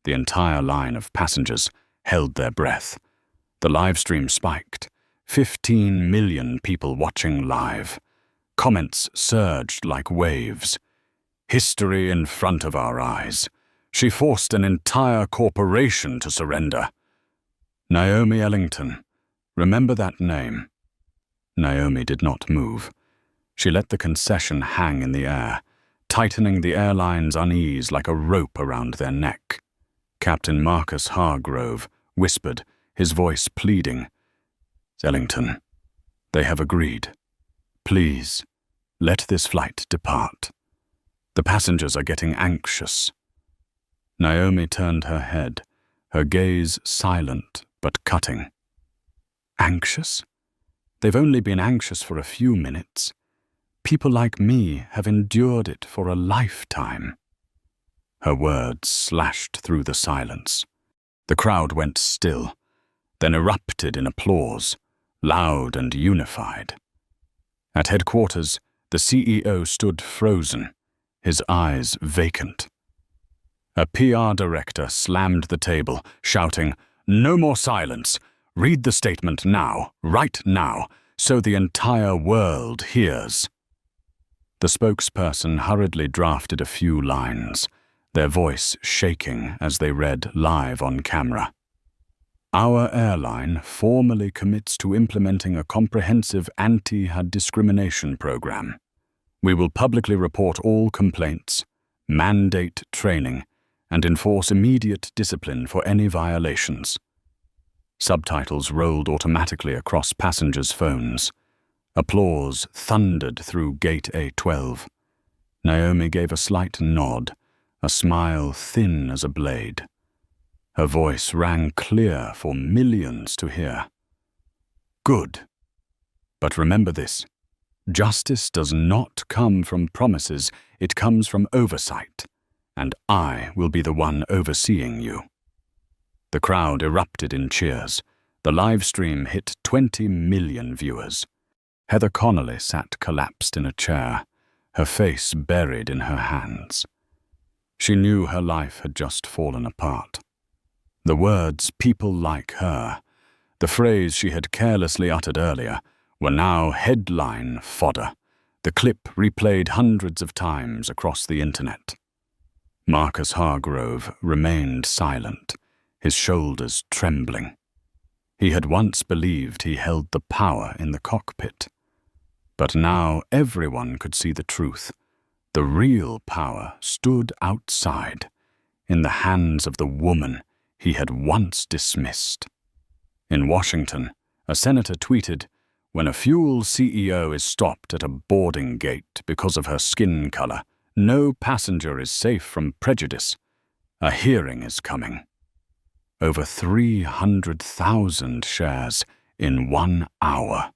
The entire line of passengers held their breath. The live stream spiked. 15 million people watching live. Comments surged like waves. "History in front of our eyes. She forced an entire corporation to surrender." Naomi Ellington. Remember that name. Naomi did not move. She let the concession hang in the air, tightening the airline's unease like a rope around their neck. Captain Marcus Hargrove whispered, his voice pleading, "Ellington, they have agreed. Please, let this flight depart. The passengers are getting anxious." Naomi turned her head, her gaze silent but cutting. "Anxious? They've only been anxious for a few minutes. People like me have endured it for a lifetime." Her words slashed through the silence. The crowd went still, then erupted in applause, loud and unified. At headquarters, the CEO stood frozen, his eyes vacant. A PR director slammed the table, shouting, "No more silence! Read the statement now, right now, so the entire world hears." The spokesperson hurriedly drafted a few lines, their voice shaking as they read live on camera. "Our airline formally commits to implementing a comprehensive anti-discrimination program. We will publicly report all complaints, mandate training, and enforce immediate discipline for any violations." Subtitles rolled automatically across passengers' phones. Applause thundered through Gate A12. Naomi gave a slight nod, a smile thin as a blade. Her voice rang clear for millions to hear. "Good. But remember this. Justice does not come from promises, it comes from oversight, and I will be the one overseeing you." The crowd erupted in cheers. The live stream hit 20 million viewers. Heather Connolly sat collapsed in a chair, her face buried in her hands. She knew her life had just fallen apart. The words "people like her," The phrase she had carelessly uttered earlier were now headline fodder, the clip replayed hundreds of times across the internet. Marcus Hargrove remained silent, his shoulders trembling. He had once believed he held the power in the cockpit. But now everyone could see the truth. The real power stood outside, in the hands of the woman he had once dismissed. In Washington, a senator tweeted, "When a fuel CEO is stopped at a boarding gate because of her skin color, no passenger is safe from prejudice. A hearing is coming." Over 300,000 shares in 1 hour.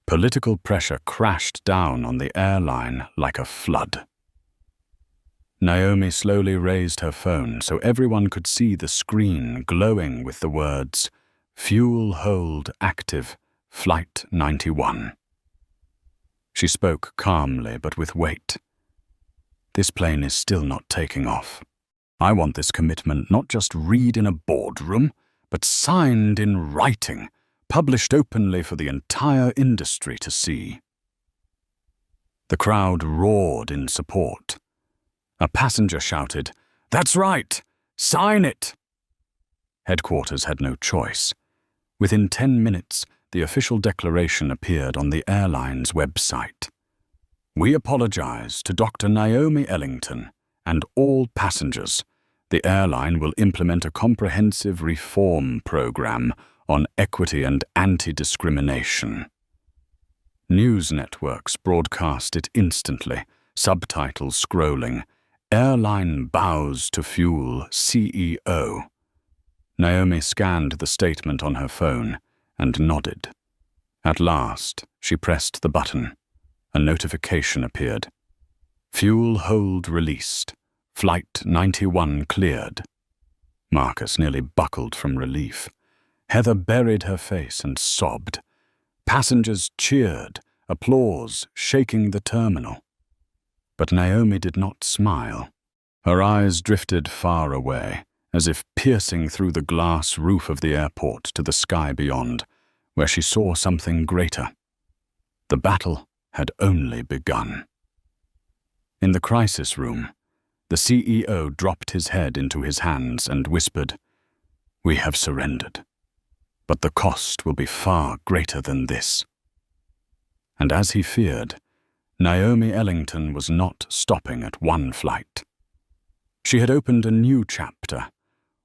Political pressure crashed down on the airline like a flood. Naomi slowly raised her phone so everyone could see the screen glowing with the words, "Fuel hold active, Flight 91. She spoke calmly but with weight. "This plane is still not taking off. I want this commitment not just read in a boardroom, but signed in writing, published openly for the entire industry to see." The crowd roared in support. A passenger shouted, "That's right! Sign it!" Headquarters had no choice. Within 10 minutes, the official declaration appeared on the airline's website. "We apologize to Dr. Naomi Ellington and all passengers. The airline will implement a comprehensive reform program on equity and anti-discrimination." News networks broadcast it instantly, subtitles scrolling, "Airline bows to fuel CEO." Naomi scanned the statement on her phone and nodded. At last, she pressed the button. A notification appeared. "Fuel hold released. Flight 91 cleared." Marcus nearly buckled from relief. Heather buried her face and sobbed. Passengers cheered, applause shaking the terminal. But Naomi did not smile. Her eyes drifted far away, as if piercing through the glass roof of the airport to the sky beyond, where she saw something greater. The battle had only begun. In the crisis room, the CEO dropped his head into his hands and whispered, "We have surrendered, but the cost will be far greater than this." And as he feared, Naomi Ellington was not stopping at one flight. She had opened a new chapter,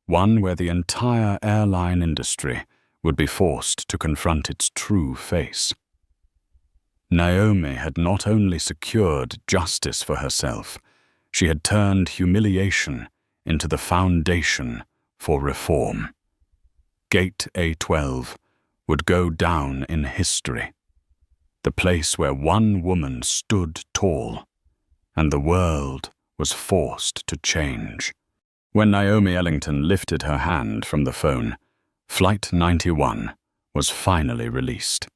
one where the entire airline industry would be forced to confront its true face. Naomi had not only secured justice for herself, she had turned humiliation into the foundation for reform. Gate A12 would go down in history, the place where one woman stood tall, and the world was forced to change. When Naomi Ellington lifted her hand from the phone, Flight 91 was finally released.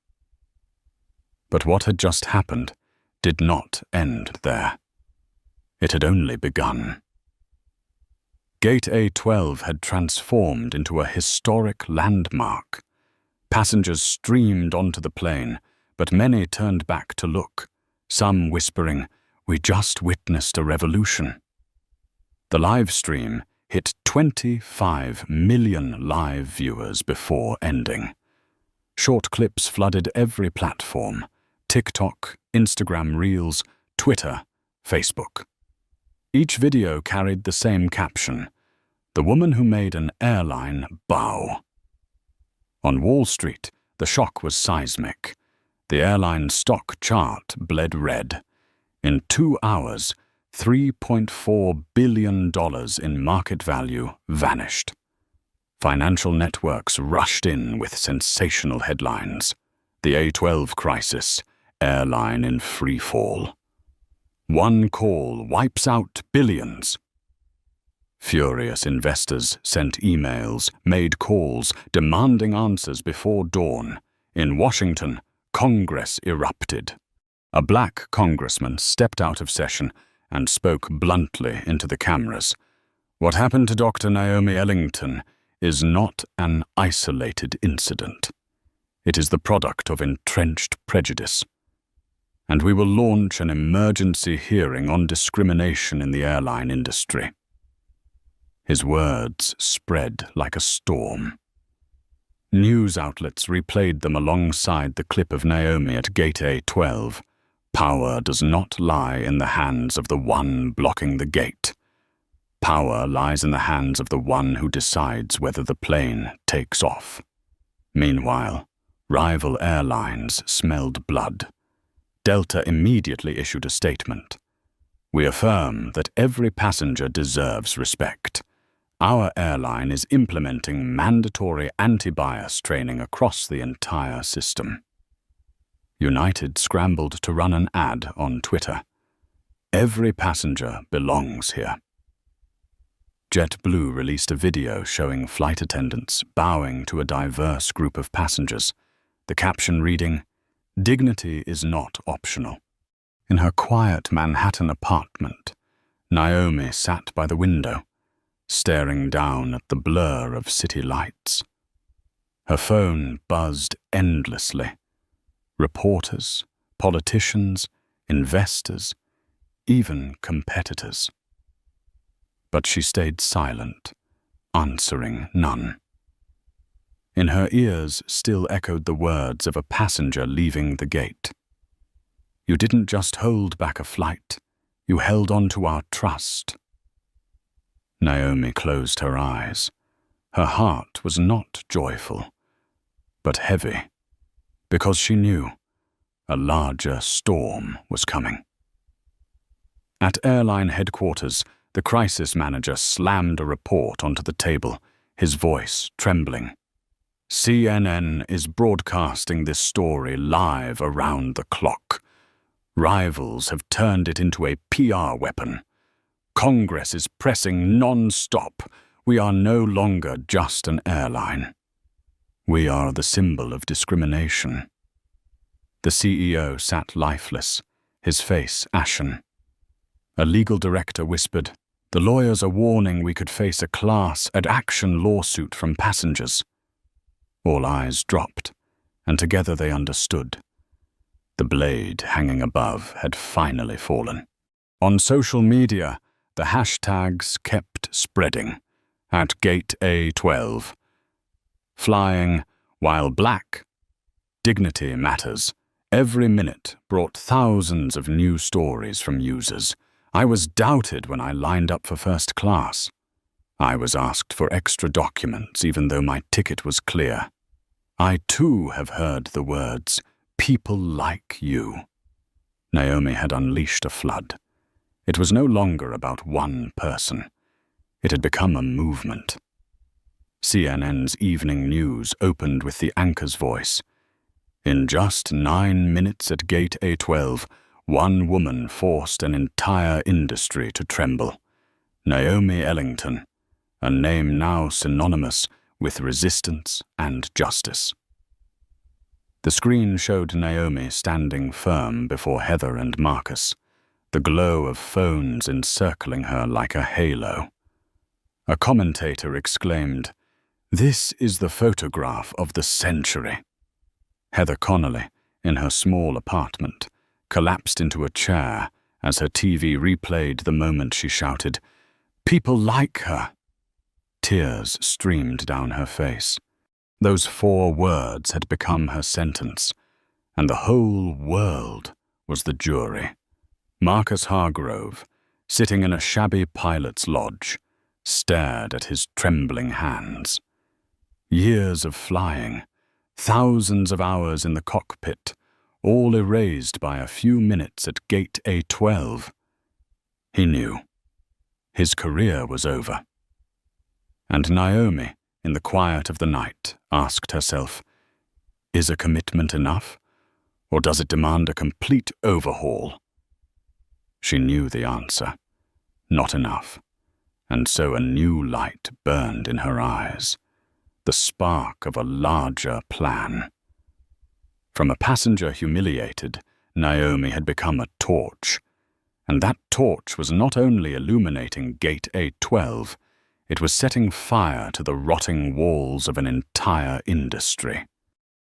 But what had just happened did not end there. It had only begun. Gate A12 had transformed into a historic landmark. Passengers streamed onto the plane, but many turned back to look, some whispering, "We just witnessed a revolution." The live stream hit 25 million live viewers before ending. Short clips flooded every platform: TikTok, Instagram Reels, Twitter, Facebook. Each video carried the same caption: "The woman who made an airline bow." On Wall Street, the shock was seismic. The airline stock chart bled red. In 2 hours, $3.4 billion in market value vanished. Financial networks rushed in with sensational headlines: "The A12 crisis, airline in free fall. One call wipes out billions." Furious investors sent emails, made calls, demanding answers before dawn. In Washington, Congress erupted. A black congressman stepped out of session and spoke bluntly into the cameras. "What happened to Dr. Naomi Ellington is not an isolated incident. It is the product of entrenched prejudice. And we will launch an emergency hearing on discrimination in the airline industry." His words spread like a storm. News outlets replayed them alongside the clip of Naomi at Gate A12. Power does not lie in the hands of the one blocking the gate. Power lies in the hands of the one who decides whether the plane takes off. Meanwhile, rival airlines smelled blood. Delta immediately issued a statement. "We affirm that every passenger deserves respect. Our airline is implementing mandatory anti-bias training across the entire system." United scrambled to run an ad on Twitter. "Every passenger belongs here." JetBlue released a video showing flight attendants bowing to a diverse group of passengers, the caption reading, "Dignity is not optional." In her quiet Manhattan apartment, Naomi sat by the window, staring down at the blur of city lights. Her phone buzzed endlessly. Reporters, politicians, investors, even competitors. But she stayed silent, answering none. In her ears still echoed the words of a passenger leaving the gate. "You didn't just hold back a flight, you held on to our trust." Naomi closed her eyes. Her heart was not joyful, but heavy, because she knew a larger storm was coming. At airline headquarters, the crisis manager slammed a report onto the table, his voice trembling. "CNN is broadcasting this story live around the clock. Rivals have turned it into a PR weapon. Congress is pressing non-stop. We are no longer just an airline. We are the symbol of discrimination." The CEO sat lifeless, his face ashen. A legal director whispered, "The lawyers are warning we could face a class action lawsuit from passengers." All eyes dropped, and together they understood. The blade hanging above had finally fallen. On social media, the hashtags kept spreading. At Gate A12. Flying while black. Dignity matters. Every minute brought thousands of new stories from users. "I was doubted when I lined up for first class. I was asked for extra documents even though my ticket was clear. I too have heard the words, 'people like you.'" Naomi had unleashed a flood. It was no longer about one person. It had become a movement. CNN's evening news opened with the anchor's voice. "In just 9 minutes at Gate A12, one woman forced an entire industry to tremble. Naomi Ellington, a name now synonymous with resistance and justice." The screen showed Naomi standing firm before Heather and Marcus, the glow of phones encircling her like a halo. A commentator exclaimed, "This is the photograph of the century." Heather Connolly, in her small apartment, collapsed into a chair as her TV replayed the moment she shouted, "People like her." Tears streamed down her face. Those 4 words had become her sentence, and the whole world was the jury. Marcus Hargrove, sitting in a shabby pilot's lodge, stared at his trembling hands. Years of flying, thousands of hours in the cockpit, all erased by a few minutes at Gate A12. He knew. His career was over. And Naomi, in the quiet of the night, asked herself, is a commitment enough, or does it demand a complete overhaul? She knew the answer. Not enough. And so a new light burned in her eyes, the spark of a larger plan. From a passenger humiliated, Naomi had become a torch. And that torch was not only illuminating Gate A12, It was setting fire to the rotting walls of an entire industry.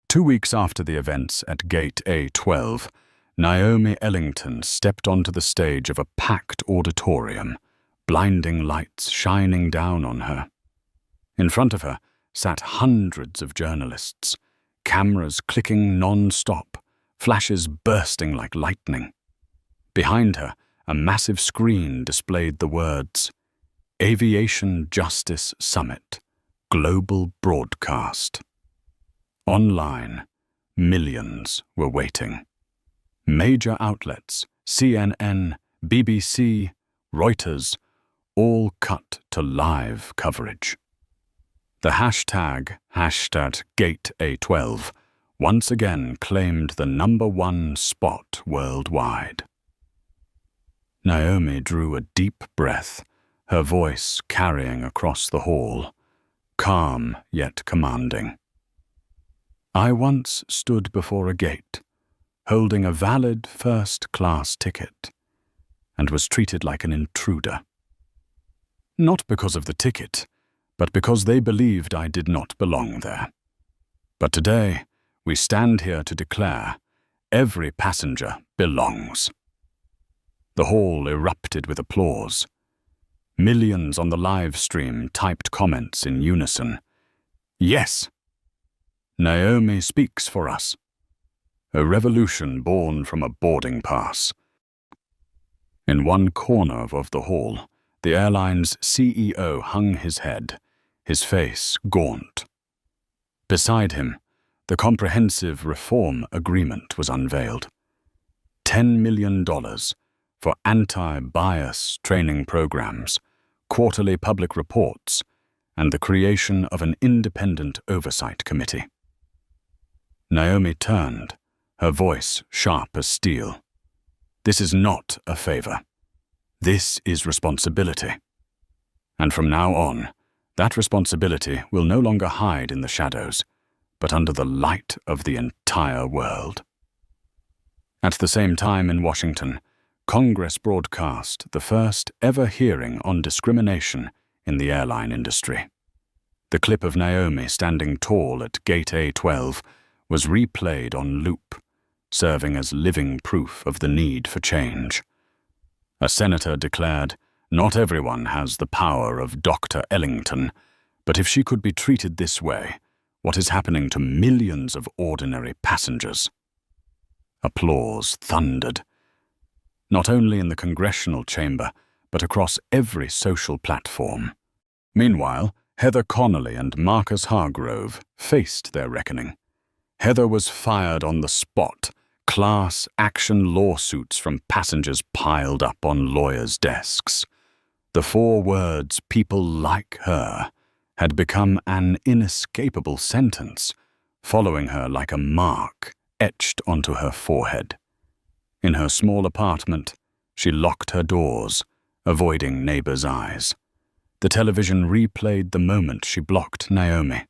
2 weeks after the events at Gate A12, Naomi Ellington stepped onto the stage of a packed auditorium, blinding lights shining down on her. In front of her sat hundreds of journalists, cameras clicking non-stop, flashes bursting like lightning. Behind her, a massive screen displayed the words, "Aviation Justice Summit, Global Broadcast." Online, millions were waiting. Major outlets, CNN, BBC, Reuters, all cut to live coverage. The hashtag #GateA12 once again claimed the #1 spot worldwide. Naomi drew a deep breath, her voice carrying across the hall, calm yet commanding. "I once stood before a gate, holding a valid first-class ticket, and was treated like an intruder. Not because of the ticket, but because they believed I did not belong there. But today, we stand here to declare every passenger belongs." The hall erupted with applause. Millions on the live stream typed comments in unison. "Yes! Naomi speaks for us." A revolution born from a boarding pass. In one corner of the hall, the airline's CEO hung his head, his face gaunt. Beside him, the comprehensive reform agreement was unveiled. $10 million for anti-bias training programs, quarterly public reports, and the creation of an independent oversight committee. Naomi turned, her voice sharp as steel. "This is not a favor. This is responsibility. And from now on, that responsibility will no longer hide in the shadows, but under the light of the entire world." At the same time in Washington, Congress broadcast the first ever hearing on discrimination in the airline industry. The clip of Naomi standing tall at Gate A12 was replayed on loop, serving as living proof of the need for change. A senator declared, "Not everyone has the power of Dr. Ellington, but if she could be treated this way, what is happening to millions of ordinary passengers?" Applause thundered, not only in the congressional chamber, but across every social platform. Meanwhile, Heather Connolly and Marcus Hargrove faced their reckoning. Heather was fired on the spot, class action lawsuits from passengers piled up on lawyers' desks. The 4 words, "people like her," had become an inescapable sentence, following her like a mark etched onto her forehead. In her small apartment, she locked her doors, avoiding neighbors' eyes. The television replayed the moment she blocked Naomi.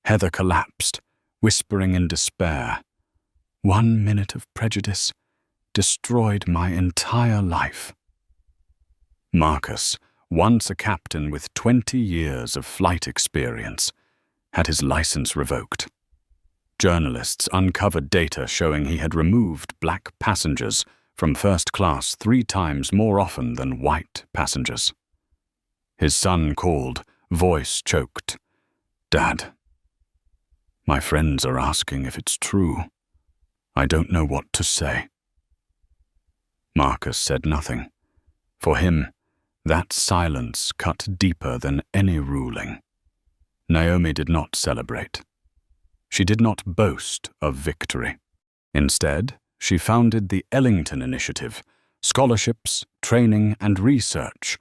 Heather collapsed, whispering in despair, "1 minute of prejudice destroyed my entire life." Marcus, once a captain with 20 years of flight experience, had his license revoked. Journalists uncovered data showing he had removed black passengers from first class 3 times more often than white passengers. His son called, voice choked, "Dad, my friends are asking if it's true. I don't know what to say." Marcus said nothing. For him, that silence cut deeper than any ruling. Naomi did not celebrate. She did not boast of victory. Instead, she founded the Ellington Initiative, scholarships, training, and research,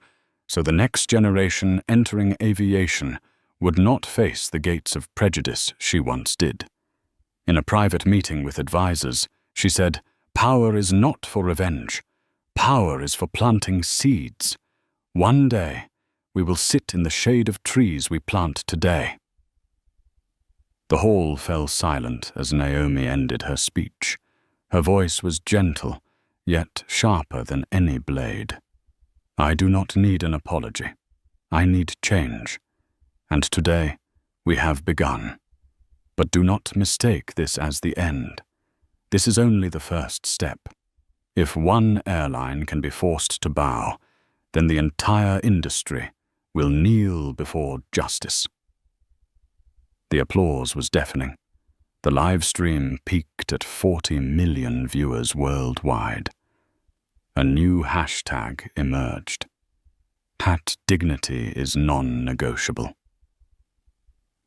so the next generation entering aviation would not face the gates of prejudice she once did. In a private meeting with advisors, she said, "Power is not for revenge. Power is for planting seeds. One day, we will sit in the shade of trees we plant today." The hall fell silent as Naomi ended her speech. Her voice was gentle, yet sharper than any blade. "I do not need an apology. I need change, and today we have begun. But do not mistake this as the end. This is only the first step. If one airline can be forced to bow, then the entire industry will kneel before justice. The applause was deafening. The live stream peaked at 40 million viewers worldwide. A new hashtag emerged. #Dignity is non-negotiable.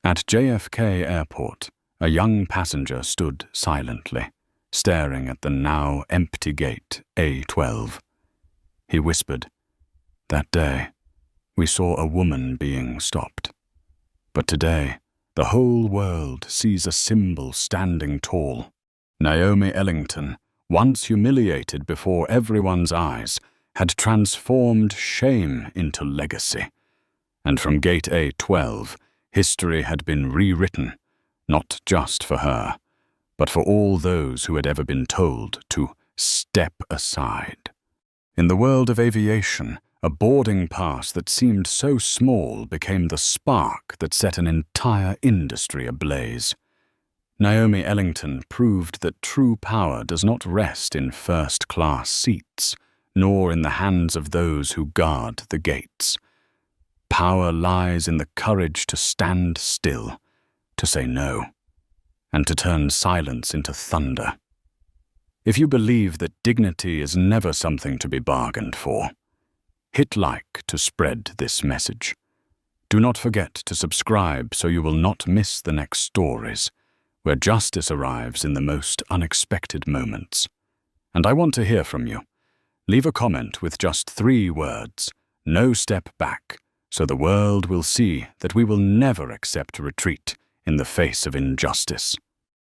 At JFK Airport, a young passenger stood silently, staring at the now empty gate A12. He whispered, "That day, we saw a woman being stopped. But today, the whole world sees a symbol standing tall. Naomi Ellington, once humiliated before everyone's eyes, had transformed shame into legacy. And from gate A12, history had been rewritten, not just for her, but for all those who had ever been told to step aside." In the world of aviation, a boarding pass that seemed so small became the spark that set an entire industry ablaze. Naomi Ellington proved that true power does not rest in first-class seats, nor in the hands of those who guard the gates. Power lies in the courage to stand still, to say no, and to turn silence into thunder. If you believe that dignity is never something to be bargained for, hit like to spread this message. Do not forget to subscribe so you will not miss the next stories, where justice arrives in the most unexpected moments. And I want to hear from you. Leave a comment with just 3 words, "No step back," so the world will see that we will never accept retreat in the face of injustice.